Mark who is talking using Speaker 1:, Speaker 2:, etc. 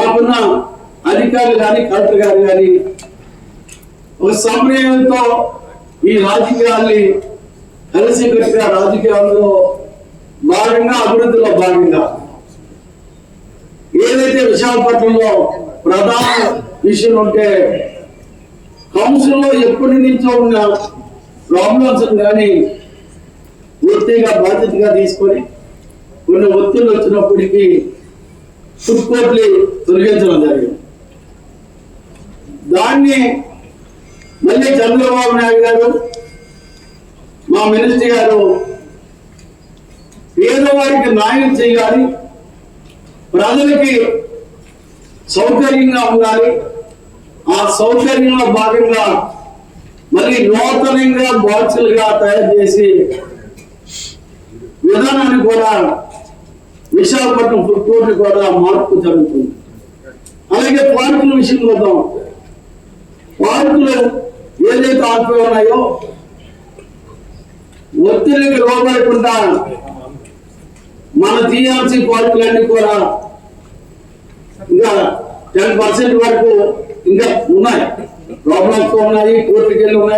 Speaker 1: మాకున్న అధికారులు కానీ కలెక్టర్ గారు కానీ ఒక సమన్వయంతో ఈ రాజకీయాల్ని కలిసికట్టుగా రాజకీయాల్లో భాగంగా అభివృద్ధిలో భాగంగా ఏదైతే విశాఖపట్నంలో ప్రధాన విషయం ఉంటే కౌన్సిల్లో ఎప్పటి నుంచో ఉన్న ప్రాబ్లమ్స్ కానీ పూర్తిగా బాధ్యతగా తీసుకొని కొన్ని ఒత్తిళ్ళు వచ్చినప్పటికీ ఫుడ్ కోర్టులు తొలగించడం జరిగింది. దాన్ని మళ్ళీ చంద్రబాబు నాయుడు గారు మా మినిస్టర్ గారు పేదవారికి న్యాయం చేయాలి, ప్రజలకి సౌకర్యంగా ఉండాలి, ఆ సౌకర్యంలో భాగంగా మళ్ళీ నూతనంగా బాక్సులుగా తయారు చేసి విధానాన్ని కూడా విశాఖపట్నం ఫుడ్ కోర్టు కూడా మార్పు జరుగుతుంది. అలాగే పార్కుల విషయం చూద్దాం. పార్కులు ఏదైతే ఆపిపోయి ఉన్నాయో ఒత్తిడికి లోబడకుండా మన టీఆర్సీ పార్కులన్నీ కూడా ఇంకా 10% వరకు ఇంకా ఉన్నాయి, ప్రాబ్లమ్స్ ఉన్నాయి, కోర్టుకి వెళ్ళి ఉన్నాయి.